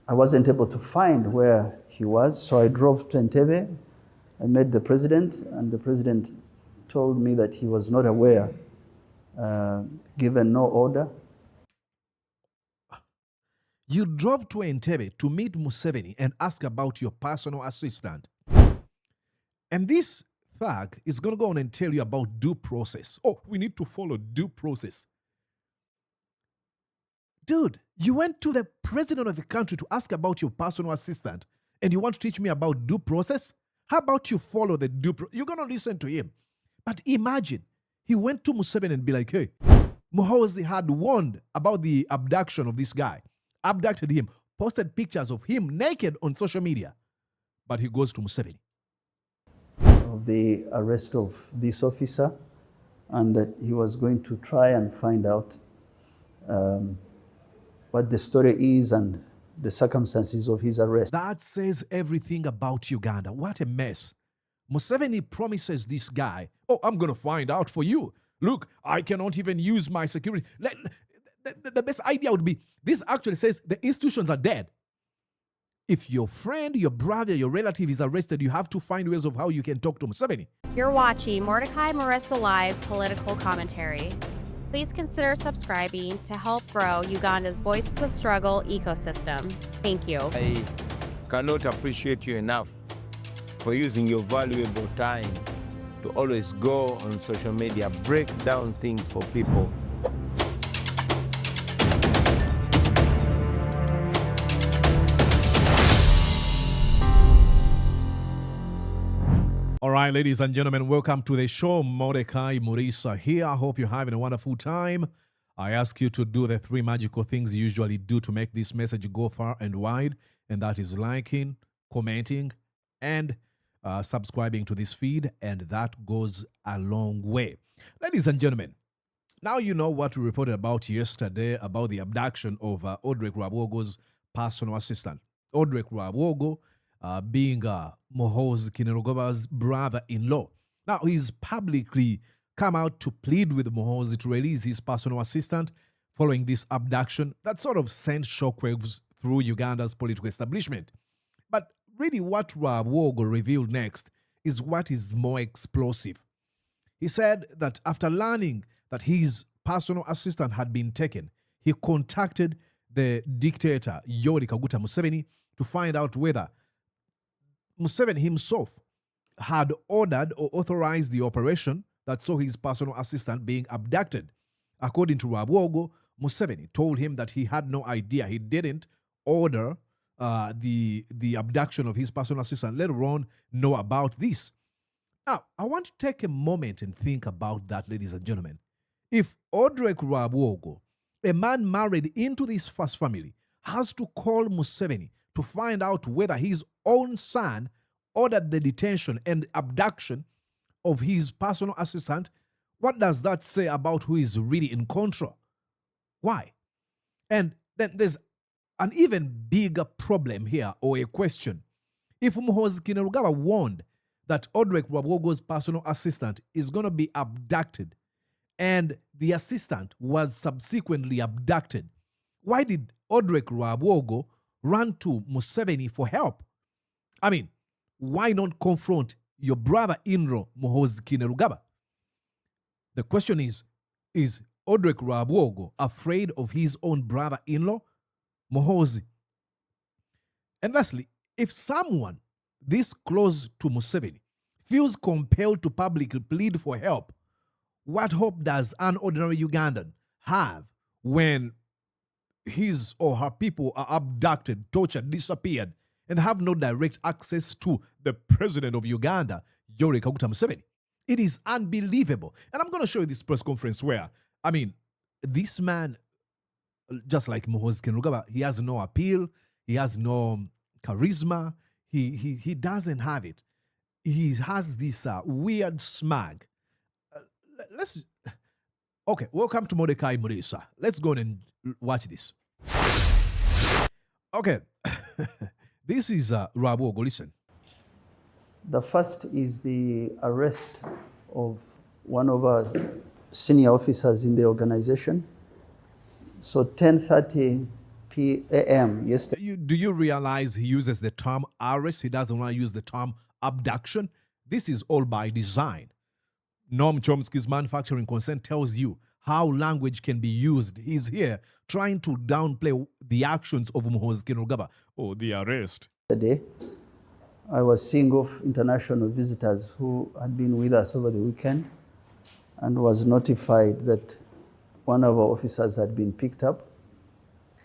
I wasn't able to find where he was, so I drove to Entebbe. I met the president, and the president told me that he was not aware, given no order. You drove to Entebbe to meet Museveni and ask about your personal assistant. And this thug is going to go on and tell you about due process. Oh, we need to follow due process. Dude, you went to the president of a country to ask about your personal assistant, and you want to teach me about due process? How about you follow the due process? You're going to listen to him. But imagine, he went to Museveni and be like, hey, Muhoozi had warned about the abduction of this guy, abducted him, posted pictures of him naked on social media. But he goes to Museveni. Of the arrest of this officer, and that he was going to try and find out what the story is and the circumstances of his arrest. That says everything about Uganda. What a mess. Museveni promises this guy, oh, I'm going to find out for you. Look, I cannot even use my security. The best idea would be, this actually says the institutions are dead. If your friend, your brother, your relative is arrested, you have to find ways of how you can talk to Museveni. You're watching Mordecai Marissa Live Political Commentary. Please consider subscribing to help grow Uganda's Voices of Struggle ecosystem. Thank you. I cannot appreciate you enough for using your valuable time to always go on social media, break down things for people. All right, ladies and gentlemen, welcome to the show. Mordecai Murisa here. I hope you're having a wonderful time. I ask you to do the three magical things you usually do to make this message go far and wide, and that is liking, commenting, and subscribing to this feed, and that goes a long way. Ladies and gentlemen, now you know what we reported about yesterday about the abduction of Odrek Rwabwogo's personal assistant. Odrek Rwabwogo being Muhoozi Kainerugaba's brother-in-law. Now, he's publicly come out to plead with Muhoozi to release his personal assistant following this abduction that sort of sent shockwaves through Uganda's political establishment. But really what Rwabwogo revealed next is what is more explosive. He said that after learning that his personal assistant had been taken, he contacted the dictator Yoweri Kaguta Museveni to find out whether Museveni himself had ordered or authorized the operation that saw his personal assistant being abducted. According to Rwabwogo, Museveni told him that he had no idea. He didn't order the abduction of his personal assistant, let alone know about this. Now, I want to take a moment and think about that, ladies and gentlemen. If Odrek Rwabwogo, a man married into this first family, has to call Museveni to find out whether his own son ordered the detention and abduction of his personal assistant, what does that say about who is really in control? Why? And then there's an even bigger problem here, or a question. If Muhoozi Kainerugaba warned that Odrek Rwabwogo's personal assistant is going to be abducted, and the assistant was subsequently abducted, why did Odrek Rwabwogo run to Museveni for help? I mean, why not confront your brother-in-law, Muhoozi Kainerugaba? The question is Odrek Rwabwogo afraid of his own brother-in-law, Muhoozi? And lastly, if someone this close to Museveni feels compelled to publicly plead for help, what hope does an ordinary Ugandan have when his or her people are abducted, tortured, disappeared, and have no direct access to the president of Uganda, Yoweri Kaguta Museveni? It is unbelievable. And I'm going to show you this press conference where, I mean, this man, just like Muhoozi Kainerugaba, he has no appeal, he has no charisma, he doesn't have it. He has this weird smug. Okay, welcome to Mordecai Murisa. Let's go and watch this. Okay, this is Rwabwogo. Listen. The first is the arrest of one of our senior officers in the organization. So 10:30 p.m. yesterday. do you realize he uses the term arrest? He doesn't want to use the term abduction. This is all by design. Noam Chomsky's Manufacturing Consent tells you how language can be used. He's here trying to downplay the actions of Muhoozi Kainerugaba. Oh, the arrest. Today, I was seeing off international visitors who had been with us over the weekend and was notified that one of our officers had been picked up.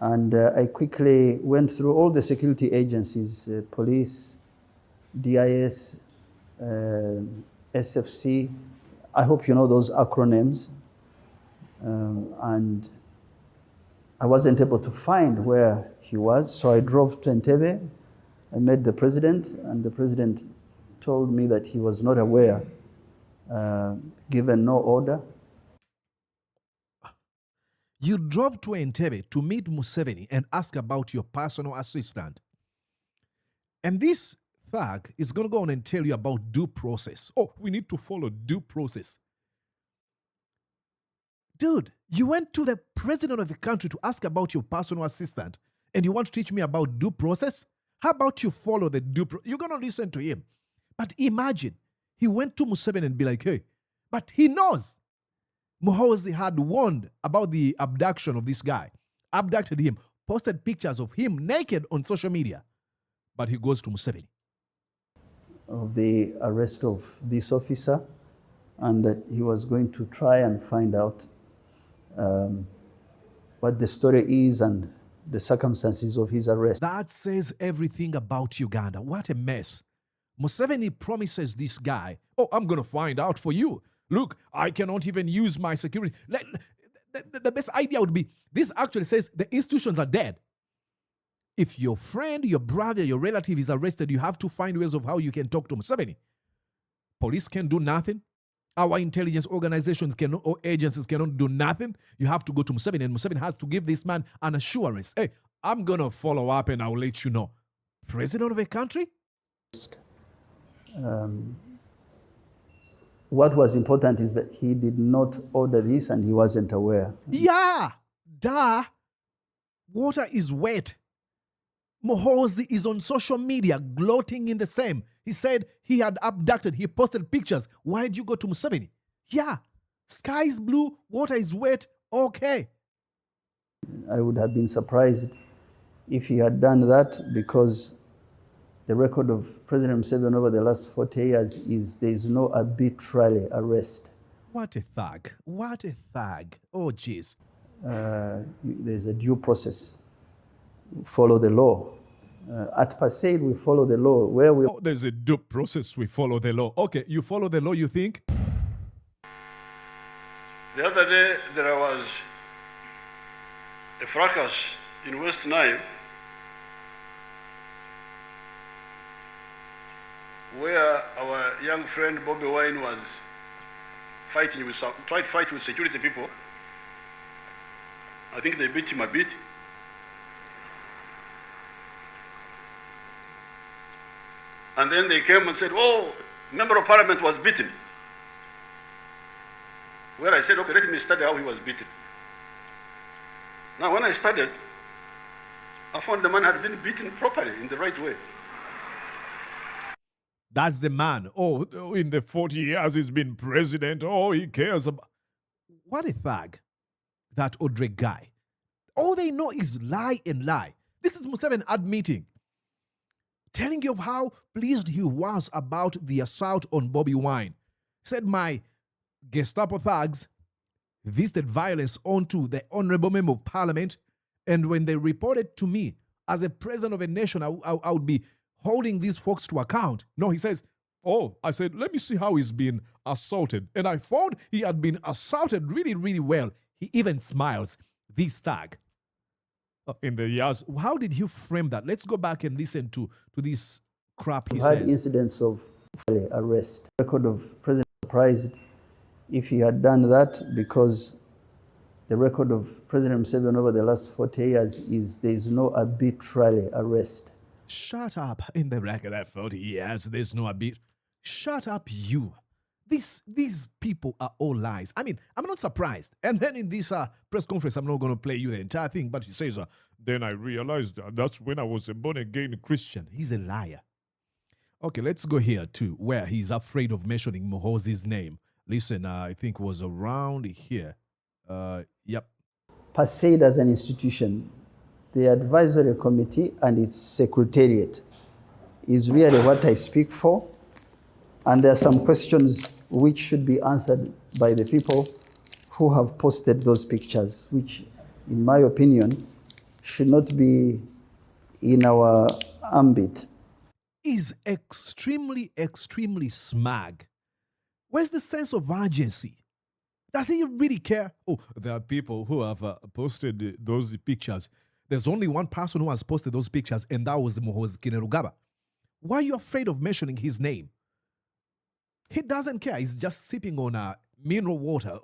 And I quickly went through all the security agencies, police, DIS, SFC. I hope you know those acronyms. And I wasn't able to find where he was, so I drove to Entebbe. I met the president, and the president told me that he was not aware, given no order. You drove to Entebbe to meet Museveni and ask about your personal assistant. And this thug is going to go on and tell you about due process. Oh, we need to follow due process. Dude, you went to the president of the country to ask about your personal assistant, and you want to teach me about due process? How about you follow the due process? You're going to listen to him. But imagine, he went to Museveni and be like, hey, but he knows Muhoozi had warned about the abduction of this guy, abducted him, posted pictures of him naked on social media. But he goes to Museveni. Of the arrest of this officer, and that he was going to try and find out what the story is and the circumstances of his arrest. That says everything about Uganda. What a mess. Museveni promises this guy, oh, I'm going to find out for you. Look, I cannot even use my security. The best idea would be, this actually says the institutions are dead. If your friend, your brother, your relative is arrested, you have to find ways of how you can talk to Museveni. Police can do nothing. Our intelligence organizations or agencies cannot do nothing. You have to go to Museveni, and Museveni has to give this man an assurance. Hey, I'm going to follow up and I'll let you know. President of a country? What was important is that he did not order this and he wasn't aware. Yeah, duh. Water is wet. Muhoozi is on social media gloating in the same. He said he had abducted. He posted pictures. Why did you go to Museveni? Yeah, sky is blue, water is wet, okay. I would have been surprised if he had done that, because the record of President Museveni over the last 40 years is there is no arbitrary arrest. What a thug. What a thug. Oh, jeez. There's a due process. Follow the law. At Passaid, we follow the law. Where we there's a due process, we follow the law. Okay, you follow the law, you think? The other day, there was a fracas in West Nile where our young friend Bobby Wine was fighting with tried to fight with security people. I think they beat him a bit. And then they came and said, oh, member of parliament was beaten. Where I said, okay, let me study how he was beaten. Now, when I studied, I found the man had been beaten properly, in the right way. That's the man. Oh, in the 40 years he's been president. Oh, he cares about... What a thug, that Odrek guy. All they know is lie and lie. This is Museveni admitting, telling you of how pleased he was about the assault on Bobby Wine. He said, my Gestapo thugs visited violence onto the honorable member of parliament, and when they reported to me as a president of a nation, I would be holding these folks to account. No, he says, oh, I said, let me see how he's been assaulted. And I found he had been assaulted really, really well. He even smiles. This thug. In the years, how did you frame that? Let's go back and listen to this crap he says. Had incidents of arrest. Record of President surprised if he had done that, because the record of President Museveni over the last 40 years is there is no arbitrary arrest. Shut up. In the record of 40 years, there's no arbit. Shut up, you. These people are all lies. I mean, I'm not surprised. And then in this press conference, I'm not going to play you the entire thing, but he says Then I realized that's when I was a born-again Christian. He's a liar. Okay, let's go here too, where he's afraid of mentioning Muhoozi's name. Listen, I think was around here. Yep. PASAID as an institution, the advisory committee and its secretariat is really what I speak for. And there are some questions which should be answered by the people who have posted those pictures, which, in my opinion, should not be in our ambit. Is extremely, extremely smug. Where's the sense of urgency? Does he really care? Oh, there are people who have posted those pictures. There's only one person who has posted those pictures, and that was Muhoozi Kainerugaba. Why are you afraid of mentioning his name? He doesn't care. He's just sipping on mineral water.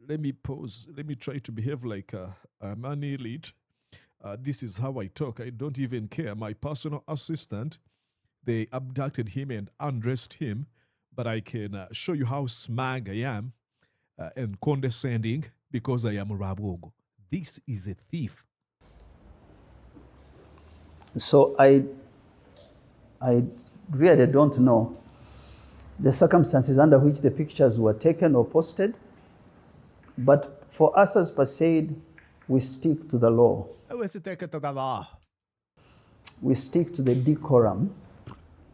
Let me pose. Let me try to behave like I'm an elite. This is how I talk. I don't even care. My personal assistant, they abducted him and undressed him, but I can show you how smug I am and condescending because I am Rwabwogo. This is a thief. So I really don't know the circumstances under which the pictures were taken or posted, but for us as PASAID, we stick to the law. We stick to the decorum.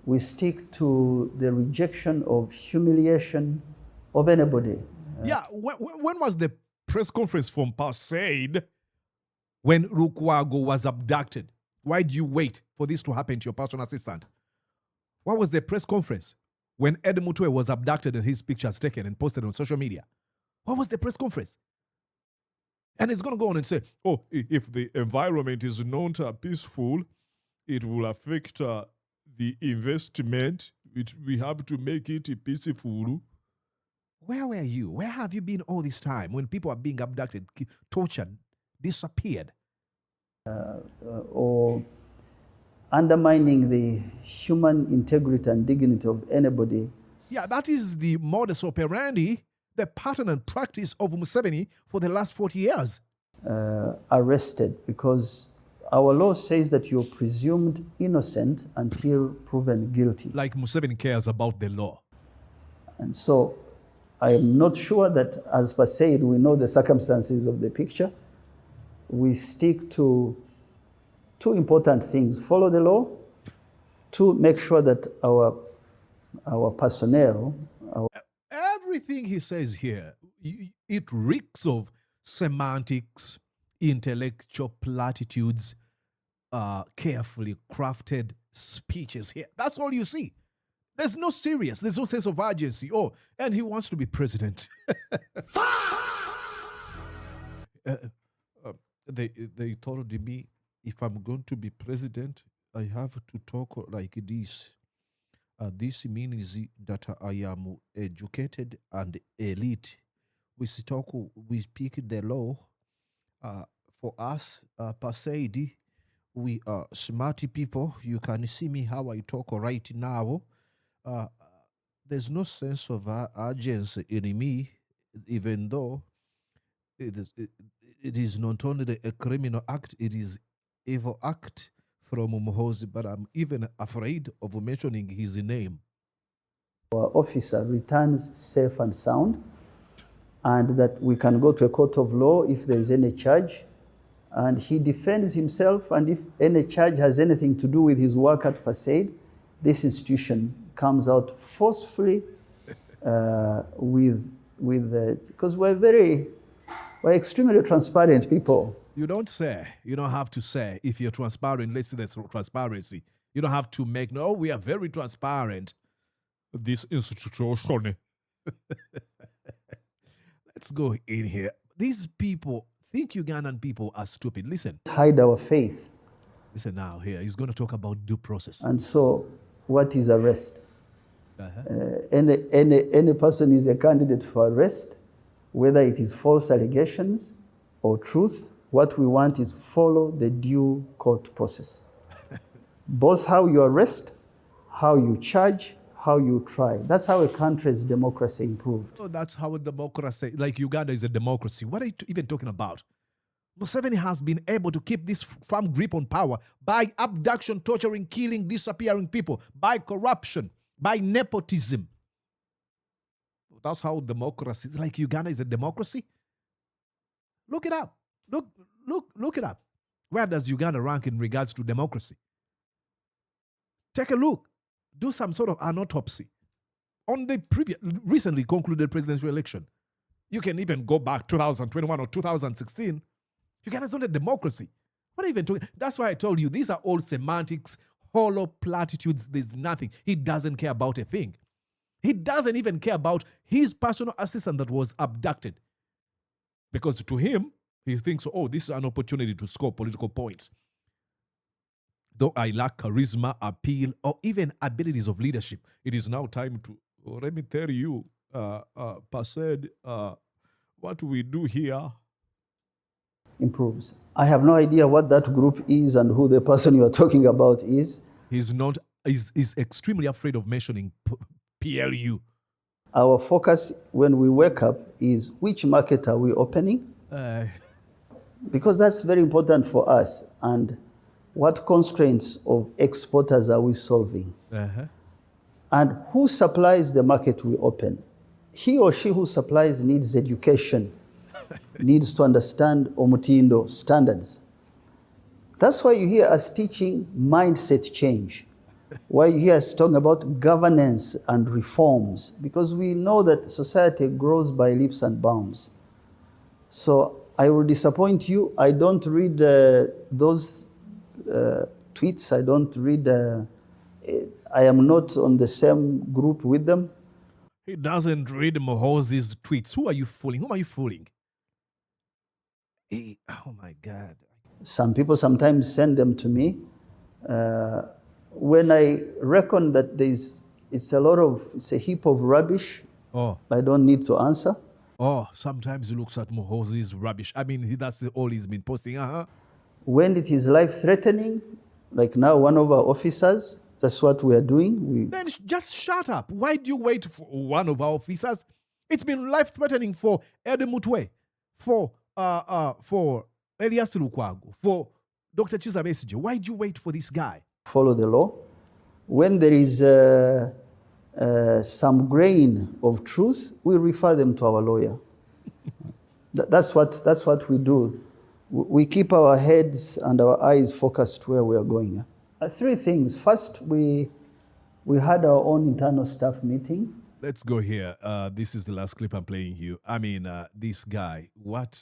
We stick to the rejection of humiliation of anybody. Yeah, when was the press conference from PASAID when Rwabwogo was abducted? Why did you wait for this to happen to your personal assistant? What was the press conference when Ed Mutwe was abducted and his pictures taken and posted on social media? What was the press conference? And it's going to go on and say, oh, if the environment is not peaceful, it will affect the investment. We have to make it peaceful. Where were you? Where have you been all this time when people are being abducted, tortured, disappeared? Or undermining the human integrity and dignity of anybody. Yeah, that is the modus operandi, the pattern and practice of Museveni for the last 40 years. Arrested, because our law says that you're presumed innocent until proven guilty. Like Museveni cares about the law. And so I am not sure that, as PASAID, we know the circumstances of the picture. We stick to two important things: follow the law, to make sure that our personnel... Everything he says here, it reeks of semantics, intellectual platitudes, carefully crafted speeches here. That's all you see. There's no serious, there's no sense of urgency. Oh, and he wants to be president. They told me, if I'm going to be president, I have to talk like this. This means that I am educated and elite. We speak the law. For us, PASAID, we are smart people. You can see me how I talk right now. There's no sense of urgency in me, even though it is not only a criminal act, it is evil act from Muhoozi, but I'm even afraid of mentioning his name. Our officer returns safe and sound, and that we can go to a court of law if there is any charge, and he defends himself, and if any charge has anything to do with his work at PASAID, this institution comes out forcefully because we're extremely transparent people. You don't say. You don't have to say. If you're transparent, let's say that's transparency. You don't have to make, no, we are very transparent. This institution. Let's go in here. These people think Ugandan people are stupid. Listen. Hide our faith. Listen now here. He's going to talk about due process. And so, what is arrest? Any person is a candidate for arrest, whether it is false allegations or truth. What we want is follow the due court process. Both how you arrest, how you charge, how you try. That's how a country's democracy improved. Oh, that's how a democracy, like Uganda is a democracy. What are you even talking about? Museveni has been able to keep this firm grip on power by abduction, torturing, killing, disappearing people, by corruption, by nepotism. That's how democracy is. Like Uganda is a democracy. Look it up. Look it up. Where does Uganda rank in regards to democracy? Take a look. Do some sort of an autopsy on the recently concluded presidential election. You can even go back 2021 or 2016. Uganda is not a democracy. What are you even talking? That's why I told you these are all semantics, hollow platitudes. There's nothing. He doesn't care about a thing. He doesn't even care about his personal assistant that was abducted. Because to him, he thinks, oh, this is an opportunity to score political points. Though I lack charisma, appeal, or even abilities of leadership, it is now time to, let me tell you, Pased, what we do here improves. I have no idea what that group is and who the person you are talking about is. He's extremely afraid of mentioning PLU. Our focus when we wake up is which market are we opening? Because that's very important for us. And what constraints of exporters are we solving? And who supplies the market we open? He or she who supplies needs education, needs to understand omutindo standards. That's why you hear us teaching mindset change, why you hear us talking about governance and reforms, because we know that society grows by leaps and bounds. So I will disappoint you. I don't read those tweets. I don't read, I am not on the same group with them. He doesn't read Muhoozi's tweets. Who are you fooling? Whom are you fooling? Oh my God. Some people sometimes send them to me. When I reckon that it's a heap of rubbish, I don't need to answer. Sometimes he looks at Muhoozi's rubbish. I mean, that's all he's been posting. When it is life-threatening, like now one of our officers, that's what we are doing. Then just shut up. Why do you wait for one of our officers? It's been life-threatening for Ede Mutwe, for Elias Lukwago, for Dr. Chiza Besigye. Why do you wait for this guy? Follow the law. When there is some grain of truth, we refer them to our lawyer. That's what we do. We keep our heads and our eyes focused where we are going. Three things. First, we had our own internal staff meeting. Let's go here. This is the last clip I'm playing you. I mean, this guy, what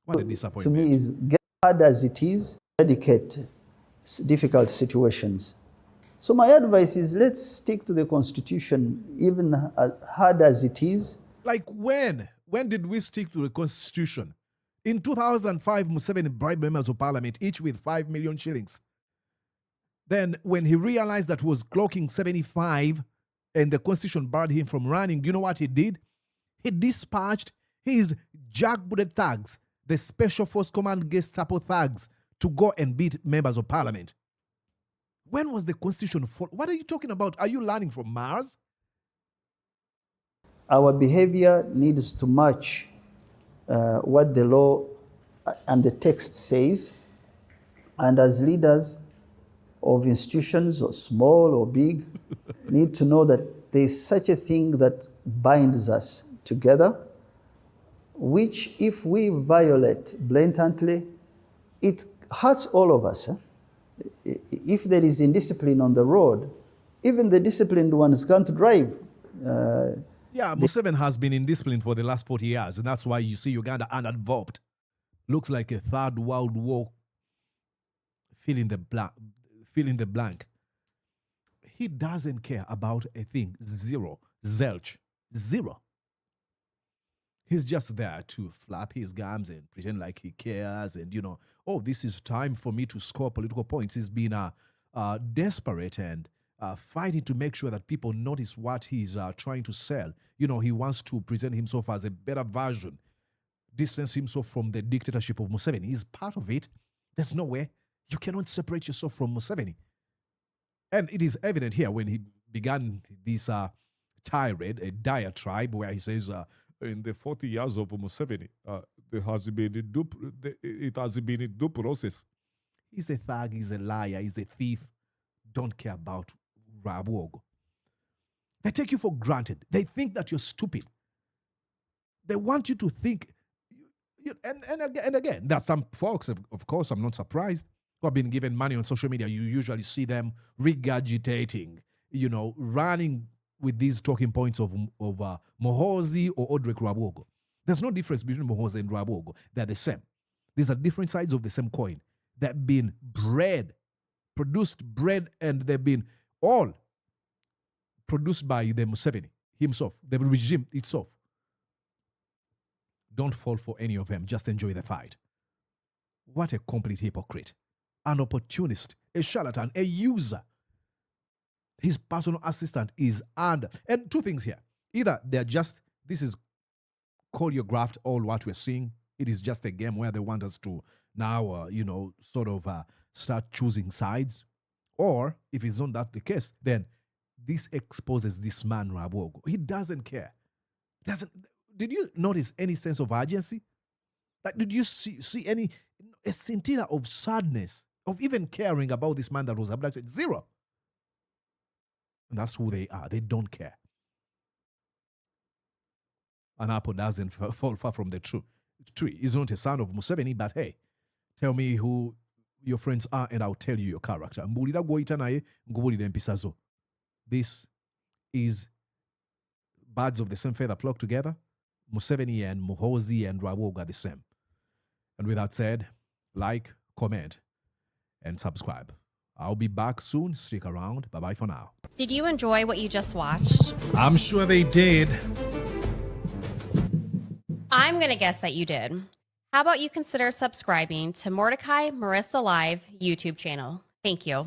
a disappointment. To me, is get hard as it is, dedicate difficult situations. So my advice is let's stick to the Constitution, even as hard as it is. Like when? When did we stick to the Constitution? In 2005, Museveni bribed members of parliament, each with 5 million shillings. Then when he realized that he was clocking 75 and the Constitution barred him from running, you know what he did? He dispatched his jackbooted thugs, the Special Force Command Gestapo thugs, to go and beat members of parliament. When was the Constitution? What are you talking about? Are you learning from Mars? Our behavior needs to match what the law and the text says. And as leaders of institutions, or small or big, need to know that there is such a thing that binds us together, which if we violate blatantly, it hurts all of us. If there is indiscipline on the road, even the disciplined ones can't drive. Museveni has been indisciplined for the last 40 years, and that's why you see Uganda uninvolved. Looks like a third world war. Fill in the blank. He doesn't care about a thing. Zero. Zilch. Zero. He's just there to flap his gums and pretend like he cares and, this is time for me to score political points. He's been desperate and fighting to make sure that people notice what he's trying to sell. He wants to present himself as a better version, distance himself from the dictatorship of Museveni. He's part of it. There's no way. You cannot separate yourself from Museveni. And it is evident here when he began this tirade, a diatribe, where he says, in the 40 years of Museveni, it has been a due process. He's a thug, he's a liar, he's a thief. Don't care about Rwabwogo. They take you for granted. They think that you're stupid. They want you to think. And again, there are some folks, of course, I'm not surprised, who have been given money on social media. You usually see them regurgitating, running with these talking points of Muhoozi or Odrek Rwabwogo. There's no difference between Muhoozi and Rwabwogo. They're the same. These are different sides of the same coin. They've been produced, and they've been all produced by the Museveni himself, the regime itself. Don't fall for any of them. Just enjoy the fight. What a complete hypocrite. An opportunist, a charlatan, a user. His personal assistant is under. And two things here. Either they're just, this is choreographed, all what we're seeing. It is just a game where they want us to now, start choosing sides. Or if it's not that the case, then this exposes this man, Rwabwogo. He doesn't care. Did you notice any sense of urgency? Like, did you see a scintilla of sadness, of even caring about this man that was abducted? Zero. And that's who they are. They don't care. An apple doesn't fall far from the tree. He's not a son of Museveni, but hey, tell me who your friends are and I'll tell you your character. This is birds of the same feather flock together. Museveni and Muhoozi and Rwabwogo are the same. And with that said, like, comment, and subscribe. I'll be back soon. Stick around. Bye-bye for now. Did you enjoy what you just watched? I'm sure they did. I'm going to guess that you did. How about you consider subscribing to Mordecai Marissa Live YouTube channel? Thank you.